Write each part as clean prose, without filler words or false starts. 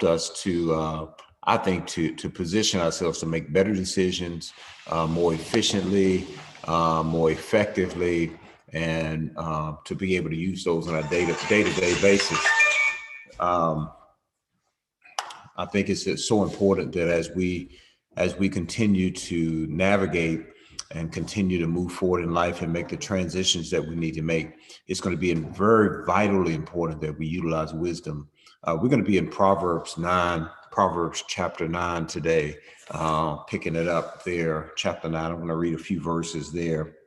helped us to, I think, to position ourselves to make better decisions more efficiently, more effectively, and to be able to use those on a day-to-day basis. I think it's so important that as we continue to navigate and continue to move forward in life and make the transitions that we need to make, it's going to be very vitally important that we utilize wisdom. We're going to be in Proverbs chapter 9 today, picking it up there, chapter 9. I'm going to read a few verses there.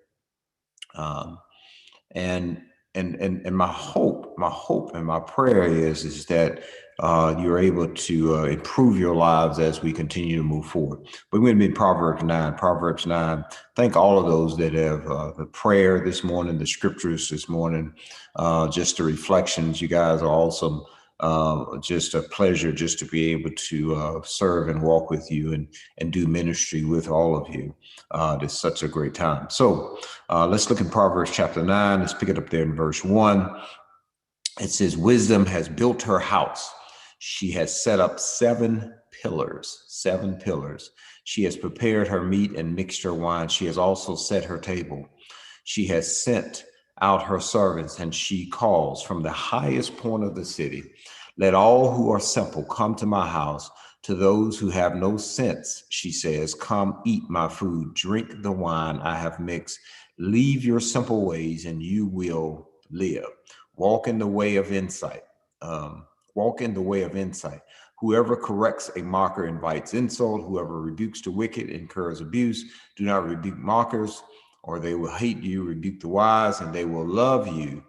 And my hope and my prayer is that you're able to improve your lives as we continue to move forward. But we're going to be in Proverbs 9. Thank all of those that have the prayer this morning, the scriptures this morning, just the reflections. You guys are awesome. Just a pleasure just to be able to serve and walk with you and do ministry with all of you. It's such a great time. So let's look in Proverbs chapter 9. Let's pick it up there in verse 1. It says, wisdom has built her house. She has set up 7 pillars. She has prepared her meat and mixed her wine. She has also set her table. She has sent out her servants, and she calls from the highest point of the city. Let all who are simple come to my house. To those who have no sense, she says, come eat my food, drink the wine I have mixed. Leave your simple ways and you will live. Walk in the way of insight. Whoever corrects a mocker invites insult. Whoever rebukes the wicked incurs abuse. Do not rebuke mockers, or they will hate you. Rebuke the wise, and they will love you.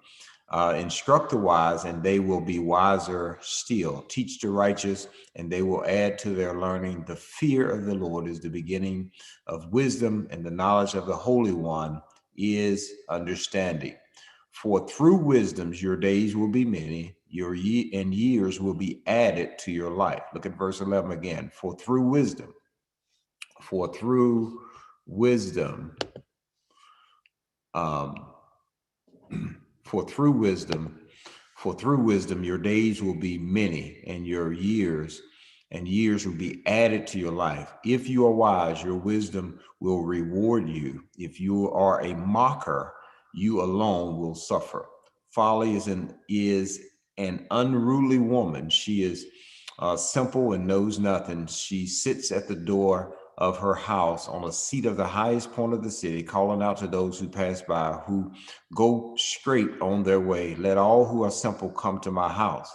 Instruct the wise, and they will be wiser still. Teach the righteous, and they will add to their learning. The fear of the Lord is the beginning of wisdom, and the knowledge of the Holy One is understanding. For through wisdom your days will be many, and years will be added to your life. Look at verse 11 again. For through wisdom, your days will be many, and your years will be added to your life. If you are wise, your wisdom will reward you. If you are a mocker, you alone will suffer. Folly is an unruly woman. She is simple and knows nothing. She sits at the door of her house on a seat of the highest point of the city, calling out to those who pass by, who go straight on their way. Let all who are simple come to my house.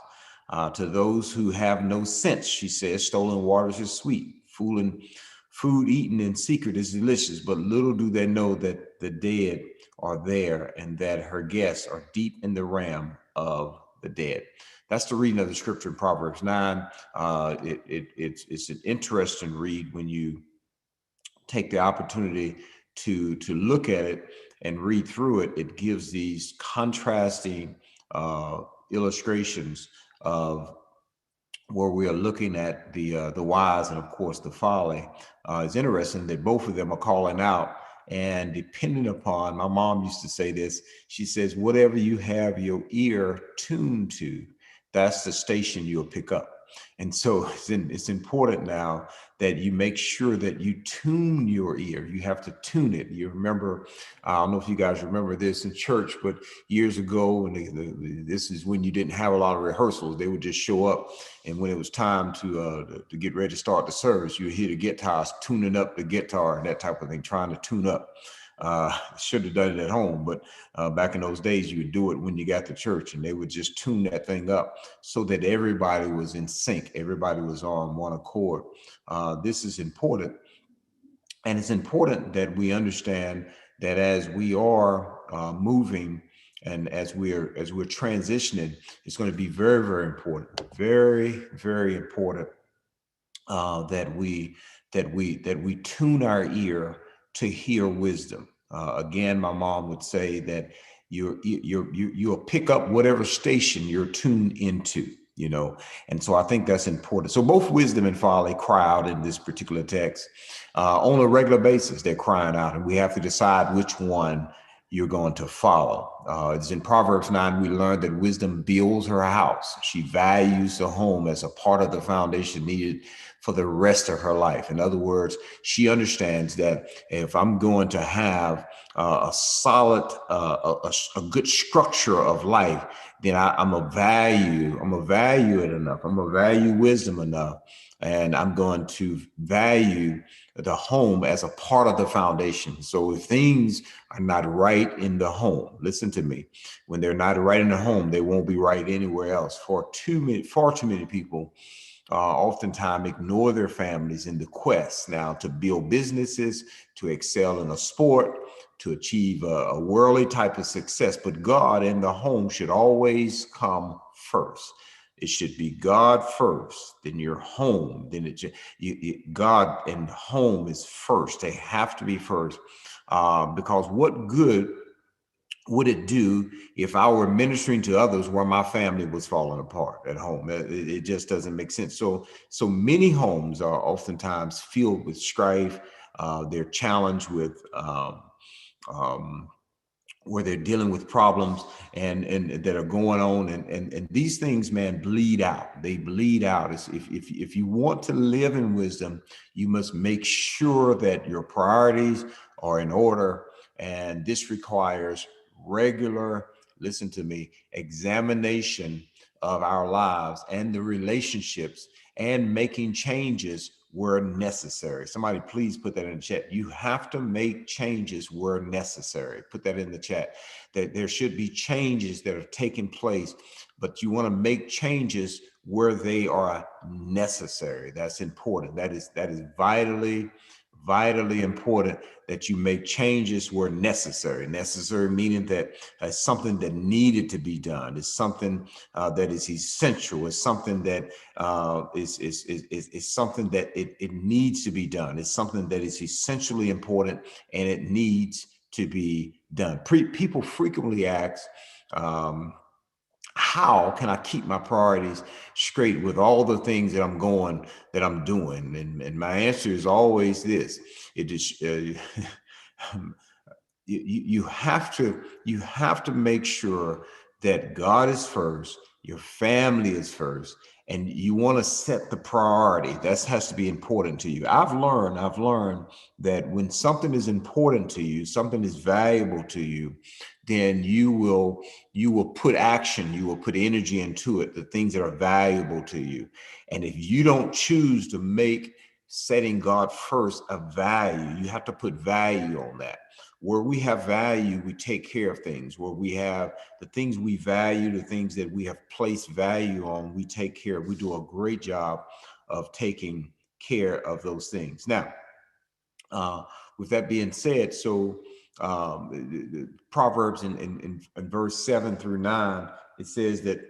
To those who have no sense, she says, stolen waters is sweet. Food eaten in secret is delicious, but little do they know that the dead are there and that her guests are deep in the realm of the dead. That's the reading of the scripture in Proverbs 9. It's an interesting read when you take the opportunity to look at it and read through it. It gives these contrasting illustrations of where we are looking at the wise and of course the folly. It's interesting that both of them are calling out, and depending upon, my mom used to say this, she says, whatever you have your ear tuned to, that's the station you'll pick up. And so it's important now that you make sure that you tune your ear. You have to tune it. You remember, I don't know if you guys remember this in church, but years ago, and this is when you didn't have a lot of rehearsals. They would just show up, and when it was time to get ready to start the service, you would hear the guitars tuning up the guitar and that type of thing, trying to tune up. Should have done it at home, but back in those days, you would do it when you got to church, and they would just tune that thing up so that everybody was in sync. Everybody was on one accord. This is important, and it's important that we understand that as we are moving and as we're transitioning, it's going to be very, very important, very, very important that we tune our ear to hear wisdom. Again, my mom would say that you'll pick up whatever station you're tuned into, and so I think that's important. So both wisdom and folly cry out in this particular text on a regular basis. They're crying out, and we have to decide which one you're going to follow. It's in Proverbs 9, we learned that wisdom builds her house. She values the home as a part of the foundation needed for the rest of her life. In other words, she understands that if I'm going to have a solid, a good structure of life, then I'm a value it enough. I'm a value wisdom enough, and I'm going to value the home as a part of the foundation. So if things are not right in the home, listen to me, when they're not right in the home, they won't be right anywhere else. Far too many people oftentimes ignore their families in the quest now to build businesses, to excel in a sport, to achieve a worldly type of success. But God in the home should always come first. It should be God first, then your home, then God and home is first. They have to be first, because what good would it do if I were ministering to others where my family was falling apart at home? It just doesn't make sense. So many homes are oftentimes filled with strife. They're challenged with um, where they're dealing with problems and that are going on, and these things, man, bleed out. They bleed out. If you want to live in wisdom, you must make sure that your priorities are in order, and this requires regular, listen to me, examination of our lives and the relationships, and making changes where necessary. Somebody please put that in the chat. You have to make changes where necessary. Put that in the chat, that there should be changes that are taking place, but you want to make changes where they are necessary. That's important. That is vitally important, that you make changes where necessary. Necessary meaning that it's something that needed to be done. It's something that is essential. It's something that is something that it needs to be done. It's something that is essentially important, and it needs to be done. People frequently ask, how can I keep my priorities straight with all the things that I'm doing? And my answer is always this: it is you have to make sure that God is first, your family is first, and you want to set the priority. That has to be important to you. I've learned that when something is important to you, something is valuable to you, then you will put action, you will put energy into it, the things that are valuable to you. And if you don't choose to make setting God first a value, you have to put value on that. Where we have value, we take care of things. Where we have the things we value, the things that we have placed value on, we take care. We do a great job of taking care of those things. Now, with that being said, so the Proverbs in verse 7 through 9, it says that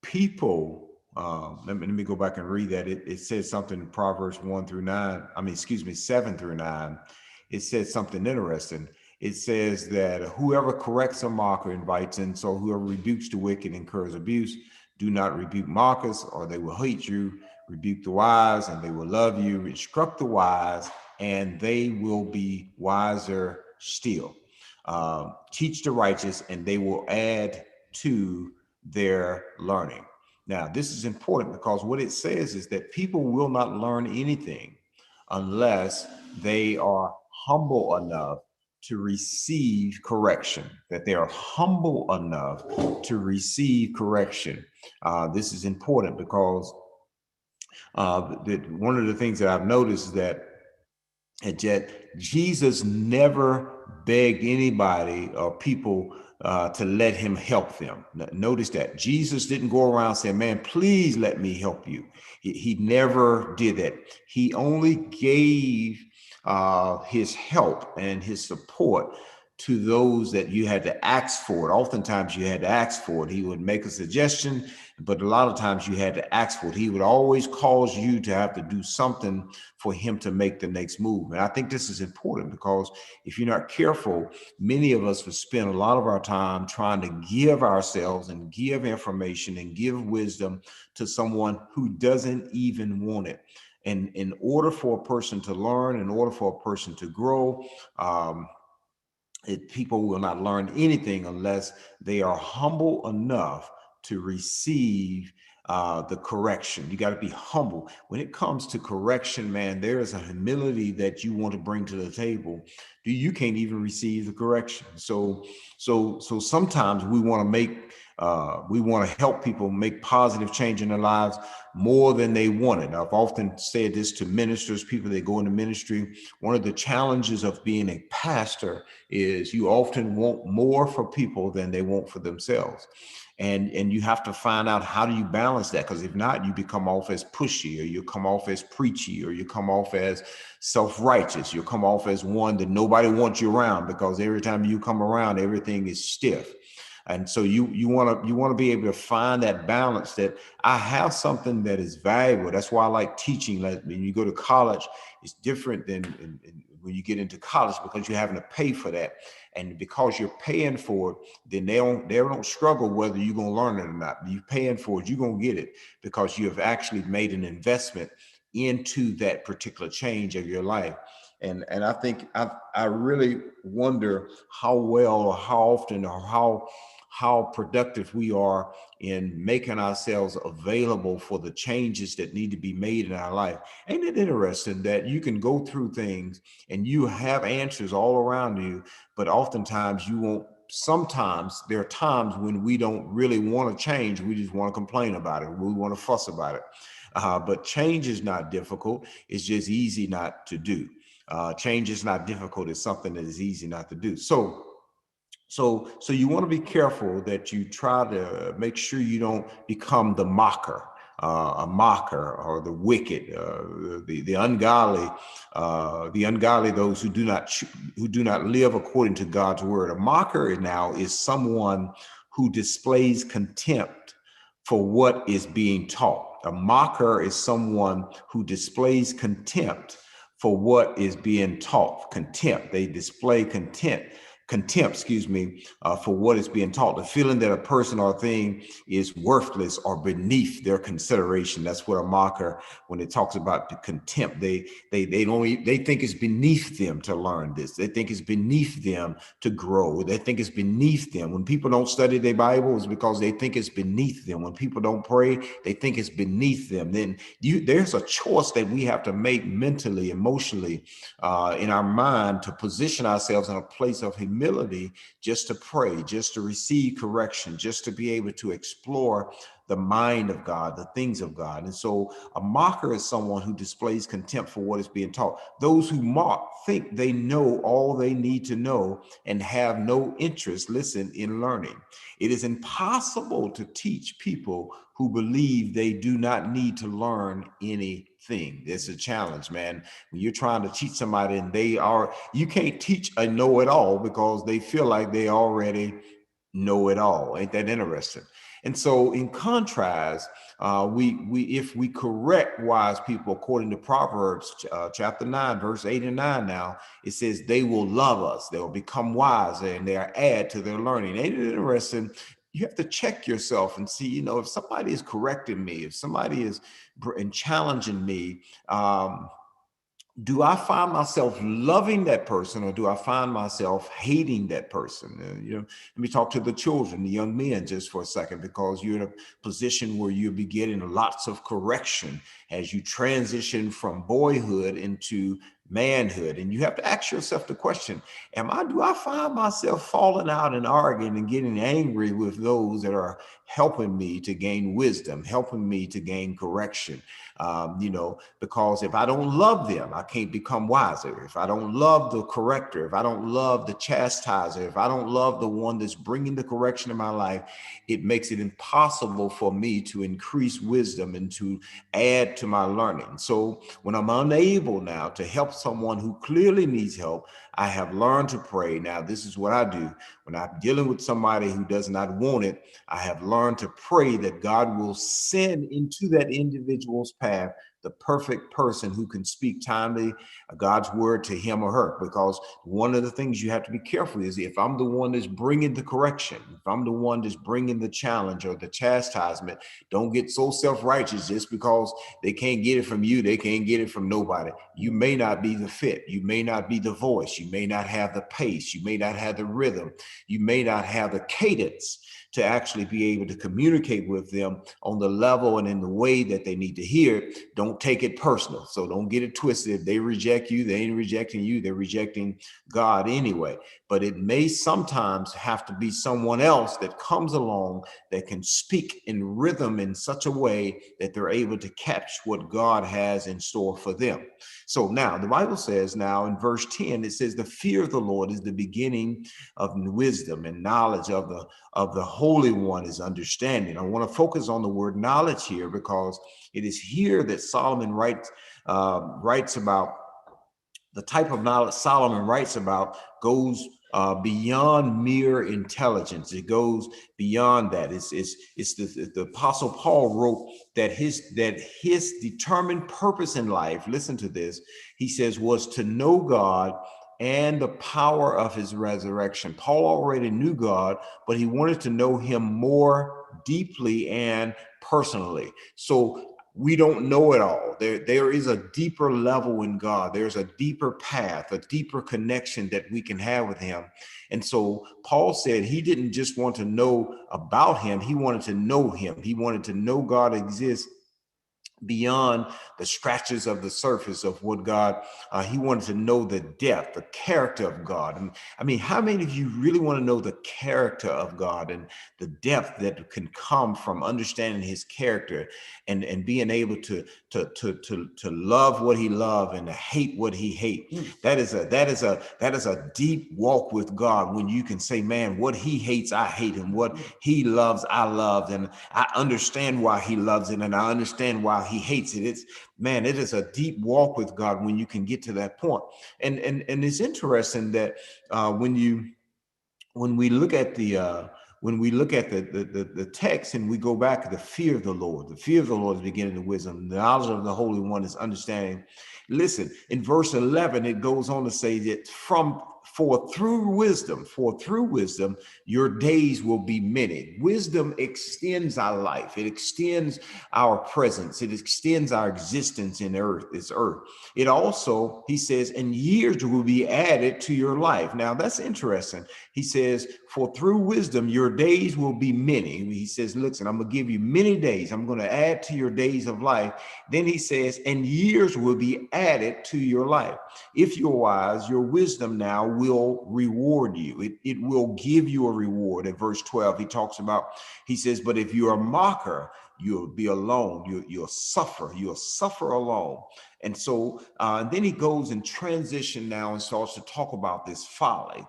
people, let me go back and read that. It says something in Proverbs 1 through 9. I mean, excuse me, 7 through 9. It says something interesting. It says that whoever corrects a mocker invites in, so whoever rebukes the wicked incurs abuse. Do not rebuke mockers, or they will hate you. Rebuke the wise, and they will love you. Instruct the wise, and they will be wiser still. Teach the righteous, and they will add to their learning. Now, this is important because what it says is that people will not learn anything unless they are humble enough to receive correction, that they are humble enough to receive correction. This is important because one of the things that I've noticed is that Jesus never begged anybody or people to let him help them. Notice that Jesus didn't go around saying, man, please let me help you. He never did that. He only gave his help and his support to those that you had to ask for it. Oftentimes you had to ask for it. He would make a suggestion, but a lot of times you had to ask for it. He would always cause you to have to do something for him to make the next move. And I think this is important because if you're not careful, many of us would spend a lot of our time trying to give ourselves and give information and give wisdom to someone who doesn't even want it. And in order for a person to learn, in order for a person to grow, People will not learn anything unless they are humble enough to receive the correction. You got to be humble. When it comes to correction, man, there is a humility that you want to bring to the table. You can't even receive the correction. So sometimes we want to help people make positive change in their lives more than they wanted. I've often said this to ministers, people that go into ministry. One of the challenges of being a pastor is you often want more for people than they want for themselves. And you have to find out, how do you balance that? Because if not, you become off as pushy, or you come off as preachy, or you come off as self-righteous. You come off as one that nobody wants you around, because every time you come around, everything is stiff. And so you want to be able to find that balance, that I have something that is valuable. That's why I like teaching. Like when you go to college, it's different than when you get into college, because you're having to pay for that. And because you're paying for it, then they don't struggle whether you're going to learn it or not. You're paying for it, you're going to get it, because you have actually made an investment into that particular change of your life. And I think I really wonder how well, or how often, or how productive we are in making ourselves available for the changes that need to be made in our life. Ain't it interesting that you can go through things and you have answers all around you, but oftentimes you won't. Sometimes there are times when we don't really want to change. We just want to complain about it. We want to fuss about it. But change is not difficult. It's just easy not to do. Change is not difficult. It's something that is easy not to do. So you want to be careful that you try to make sure you don't become the mocker, a mocker, or the wicked, the ungodly, those who do not live according to God's word. A mocker now is someone who displays contempt for what is being taught. A mocker is someone who displays contempt for what is being taught. Contempt. They display contempt, for what is being taught. The feeling that a person or thing is worthless or beneath their consideration. That's what a mocker, when it talks about the contempt, they think it's beneath them to learn this. They think it's beneath them to grow. They think it's beneath them. When people don't study their Bible, it's because they think it's beneath them. When people don't pray, they think it's beneath them. Then there's a choice that we have to make mentally, emotionally, in our mind, to position ourselves in a place of humility, just to pray, just to receive correction, just to be able to explore the mind of God, the things of God. And so a mocker is someone who displays contempt for what is being taught. Those who mock think they know all they need to know and have no interest, listen, in learning. It is impossible to teach people who believe they do not need to learn anything. It's a challenge, man. When you're trying to teach somebody and you can't teach a know-it-all because they feel like they already know it all. Ain't that interesting? And so in contrast, if we correct wise people according to Proverbs chapter 9, verse 8 and 9, now it says they will love us, they will become wiser, and they are add to their learning. Ain't it interesting? You have to check yourself and see, if somebody is correcting me, if somebody is challenging me, do I find myself loving that person, or do I find myself hating that person? Let me talk to the children, the young men, just for a second, because you're in a position where you'll be getting lots of correction as you transition from boyhood into manhood. And you have to ask yourself the question, do I find myself falling out and arguing and getting angry with those that are helping me to gain wisdom, helping me to gain correction? Because if I don't love them, I can't become wiser. If I don't love the corrector, if I don't love the chastiser, if I don't love the one that's bringing the correction in my life, it makes it impossible for me to increase wisdom and to add to my learning. So when I'm unable now to help someone who clearly needs help, I have learned to pray. Now, this is what I do. When I'm dealing with somebody who does not want it, I have learned to pray that God will send into that individual's path the perfect person who can speak timely God's word to him or her. Because one of the things you have to be careful is, if I'm the one that's bringing the correction, if I'm the one that's bringing the challenge or the chastisement, don't get so self-righteous just because they can't get it from you. They can't get it from nobody. You may not be the fit. You may not be the voice. You may not have the pace. You may not have the rhythm. You may not have the cadence to actually be able to communicate with them on the level and in the way that they need to hear. Don't take it personal. So don't get it twisted. If they reject you, they ain't rejecting you. They're rejecting God anyway. But it may sometimes have to be someone else that comes along that can speak in rhythm in such a way that they're able to catch what God has in store for them. So now the Bible says, now in verse 10, it says, the fear of the Lord is the beginning of wisdom, and knowledge of the Holy One is understanding. I want to focus on the word knowledge here, because it is here that Solomon writes about the type of knowledge Solomon writes about goes beyond mere intelligence. It goes beyond that. It's the Apostle Paul wrote that his determined purpose in life, listen to this, he says, was to know God and the power of his resurrection. Paul already knew God, but he wanted to know him more deeply and personally. So we don't know it all. There is a deeper level in God. There's a deeper path, a deeper connection that we can have with him. And so Paul said he didn't just want to know about him. He wanted to know him. He wanted to know God exists beyond the scratches of the surface of what God, he wanted to know the depth, the character of God. And I mean, how many of you really want to know the character of God and the depth that can come from understanding his character and being able to love what he loves and to hate what he hates? That is a deep walk with God, when you can say, man, what he hates, I hate, and what he loves, I love, and I understand why he loves it, and I understand why he hates it. It is a deep walk with God when you can get to that point. And it's interesting that when we look at the text and we go back to the fear of the Lord is beginning of wisdom. The knowledge of the Holy One is understanding. Listen, in verse 11, it goes on to say that for through wisdom, your days will be many. Wisdom extends our life. It extends our presence. It extends our existence in this earth. It also, he says, and years will be added to your life. Now that's interesting. He says, for through wisdom, your days will be many. He says, listen, I'm going to give you many days. I'm going to add to your days of life. Then he says, and years will be added to your life. If you're wise, your wisdom now will reward you. It will give you a reward. In verse 12, he says, but if you're a mocker, you'll be alone. You'll suffer alone. And so then he goes and transition now and starts to talk about this folly.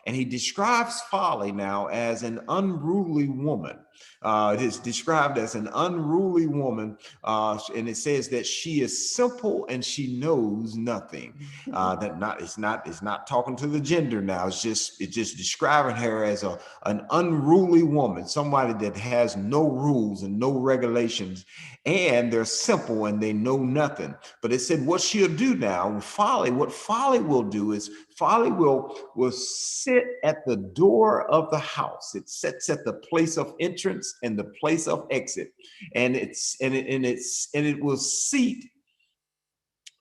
And he describes folly now as an unruly woman. It is described as an unruly woman. And it says that she is simple and she knows nothing. It's not talking to the gender now. It's just describing her as an unruly woman, somebody that has no rules and no regulations, and they're simple and they know nothing. But it said what she'll do now, what folly will do is folly will sit at the door of the house. It sits at the place of entrance and the place of exit, and it will seat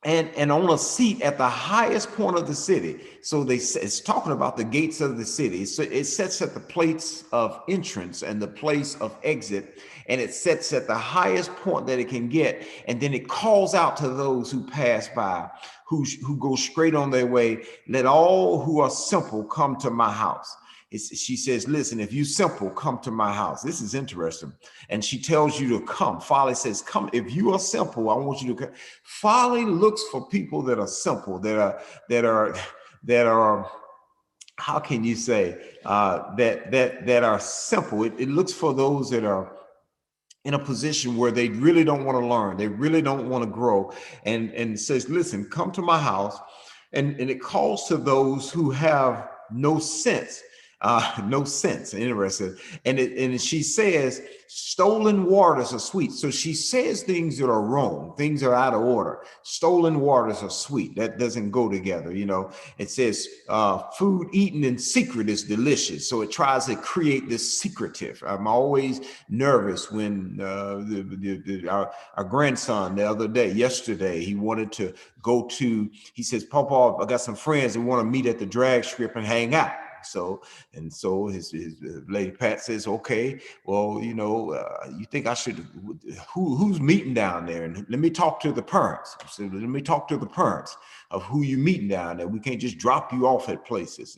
and on a seat at the highest point of the city. So it's talking about the gates of the city. So it sits at the place of entrance and the place of exit, and it sits at the highest point that it can get. And then it calls out to those who pass by, who go straight on their way. Let all who are simple come to my house. She says, listen, if you simple, come to my house. This is interesting. And she tells you to come. Folly says, come. If you are simple, I want you to come. Folly looks for people that are simple, that are how can you say, that are simple. It looks for those that are in a position where they really don't want to learn. They really don't want to grow, and says, listen, come to my house. And it calls to those who have no sense. No sense. Interesting. And she says stolen waters are sweet. So she says things that are wrong, things are out of order. Stolen waters are sweet. That doesn't go together. It says food eaten in secret is delicious. So it tries to create this secretive. I'm always nervous when our grandson the other day, yesterday, he wanted to go to, he says, Papa, I got some friends that want to meet at the drag strip and hang out. So his lady Pat says, okay, well, you think I should, who's meeting down there? And let me talk to the parents. So let me talk to the parents of who you meeting down there. We can't just drop you off at places.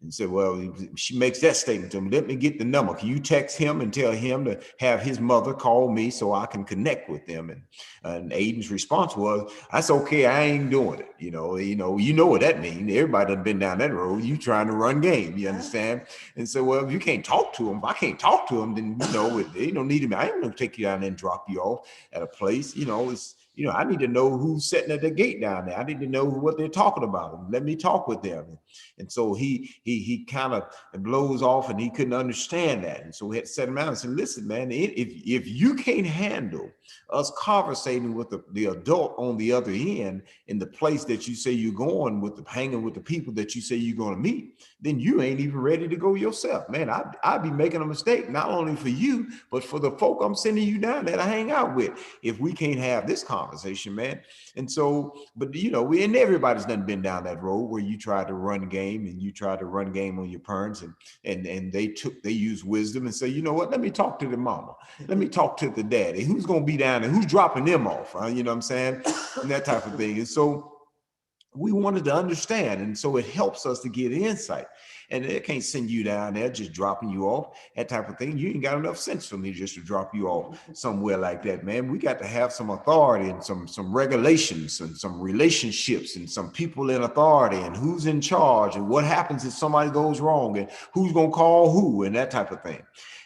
And so, well, she makes that statement to him. Let me get the number. Can you text him and tell him to have his mother call me so I can connect with them? And Aiden's response was, "That's okay. I ain't doing it." You know what that means. Everybody done been down that road. You trying to run game. You understand? And so, well, if you can't talk to him, if I can't talk to him, then they don't need him. I ain't gonna take you down there and drop you off at a place. I need to know who's sitting at the gate down there. I need to know what they're talking about. Let me talk with them. And so he kind of blows off, and he couldn't understand that. And so we had to set him out and say, listen, man, if you can't handle us conversating with the adult on the other end in the place that you say you're going with, hanging with the people that you say you're going to meet, then you ain't even ready to go yourself. Man, I'd be making a mistake, not only for you, but for the folk I'm sending you down there to hang out with, if we can't have this conversation, man. And so, but and everybody's done been down that road where you try to run game, and you try to run game on your parents, and they use wisdom and say, you know what, let me talk to the mama, let me talk to the daddy, who's going to be down there, who's dropping them off, you know what I'm saying, and that type of thing. And so we wanted to understand, and so it helps us to get insight. And they can't send you down there just dropping you off, that type of thing. You ain't got enough sense for me just to drop you off somewhere like that, man. We got to have some authority and some regulations and some relationships and some people in authority, and who's in charge, and what happens if somebody goes wrong, and who's gonna call who, and that type of thing.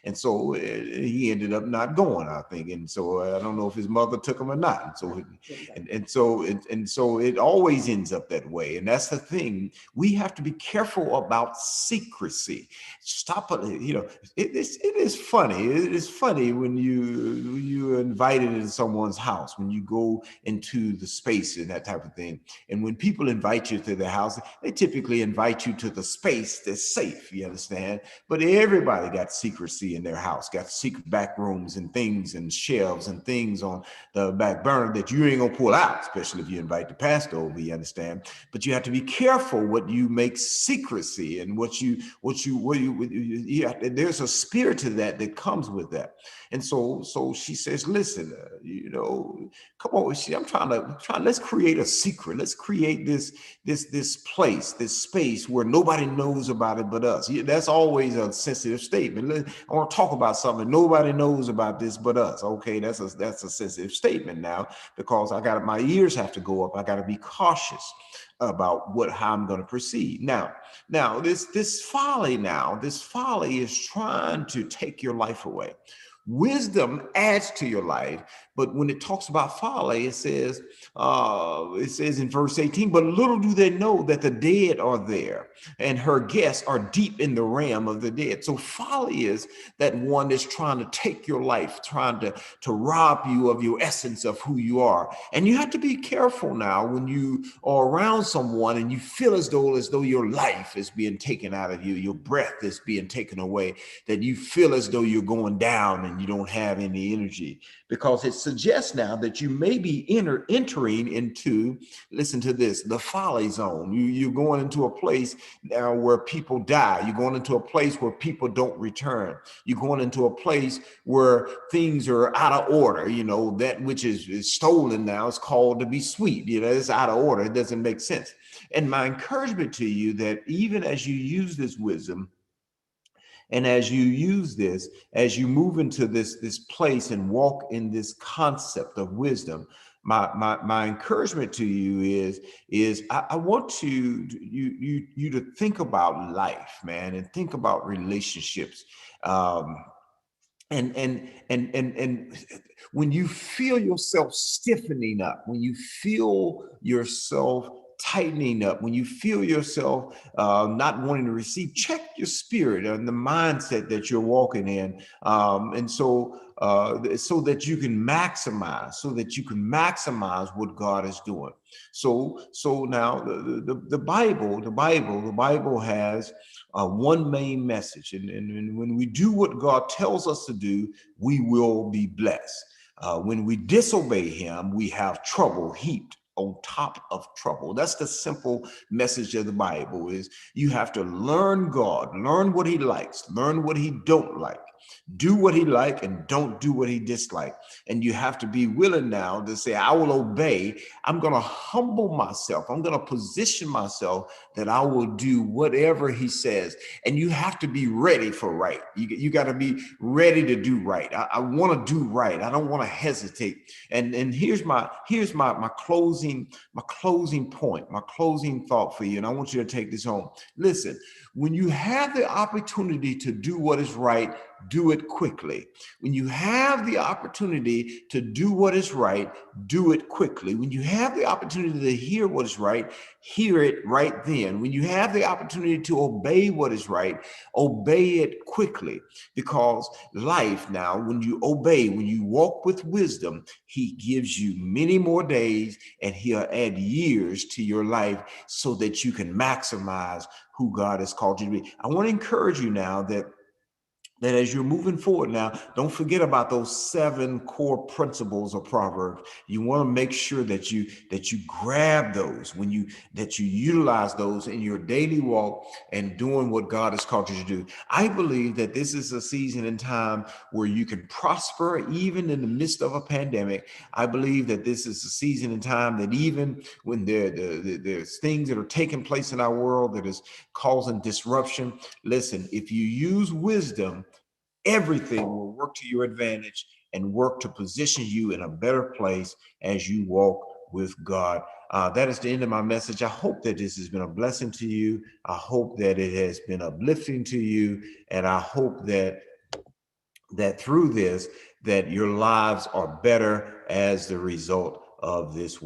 And so he ended up not going, I think. And so I don't know if his mother took him or not. And so it always ends up that way. And that's the thing. We have to be careful about secrecy. Stop it. It is funny. It is funny when you're invited into someone's house, when you go into the space and that type of thing. And when people invite you to their house, they typically invite you to the space that's safe. You understand? But everybody got secrecy in their house, got secret back rooms and things and shelves and things on the back burner that you ain't gonna pull out, especially if you invite the pastor over, you understand? But you have to be careful what you make secrecy, and there's a spirit to that comes with that. And so she says, listen, come on, I'm trying, let's create a secret. Let's create this place, this space where nobody knows about it but us. That's always a sensitive statement. I want to talk about something nobody knows about this but us. Okay, that's a sensitive statement now, because my ears have to go up. I got to be cautious about how I'm going to proceed. Now this folly is trying to take your life away. Wisdom adds to your life, but when it talks about folly, it says in verse 18, but little do they know that the dead are there, and her guests are deep in the realm of the dead. So folly is that one that's trying to take your life, trying to rob you of your essence of who you are. And you have to be careful now when you are around someone and you feel as though your life is being taken out of you, your breath is being taken away, that you feel as though you're going down and you don't have any energy, because it suggests now that you may be entering into, listen to this, the folly zone. You're going into a place now where people die. You're going into a place where people don't return. You're going into a place where things are out of order. That which is stolen now is called to be sweet. It's out of order. It doesn't make sense. And my encouragement to you, that even as you use this wisdom, and as you use this, as you move into this place and walk in this concept of wisdom, my encouragement to you is I want you to think about life, man, and think about relationships. And when you feel yourself stiffening up, when you feel yourself tightening up, when you feel yourself not wanting to receive, check your spirit and the mindset that you're walking in. And so so that you can maximize, what God is doing. So now the Bible has one main message, and when we do what God tells us to do, we will be blessed. When we disobey Him, we have trouble heaped on top of trouble. That's the simple message of the Bible. Is you have to learn God, learn what He likes, learn what He don't like, do what He like, and don't do what He dislike. And you have to be willing now to say, I will obey. I'm going to humble myself. I'm going to position myself that I will do whatever He says. And you have to be ready for right. You got to be ready to do right. I want to do right. I don't want to hesitate. And here's my closing point, my closing thought for you. And I want you to take this home. Listen, when you have the opportunity to do what is right, do it quickly. When you have the opportunity to do what is right, do it quickly. When you have the opportunity to hear what is right, hear it right then. When you have the opportunity to obey what is right, obey it quickly. Because life now, when you obey, when you walk with wisdom, He gives you many more days, and He'll add years to your life so that you can maximize who God has called you to be. I want to encourage you now that as you're moving forward now, don't forget about those 7 core principles of Proverbs. You want to make sure that you grab those, that you utilize those in your daily walk and doing what God has called you to do. I believe that this is a season and time where you can prosper even in the midst of a pandemic. I believe that this is a season and time that even when there's things that are taking place in our world that is causing disruption, listen, if you use wisdom, everything will work to your advantage and work to position you in a better place as you walk with God. That is the end of my message. I hope that this has been a blessing to you. I hope that it has been uplifting to you. And I hope that through this, that your lives are better as the result of this work.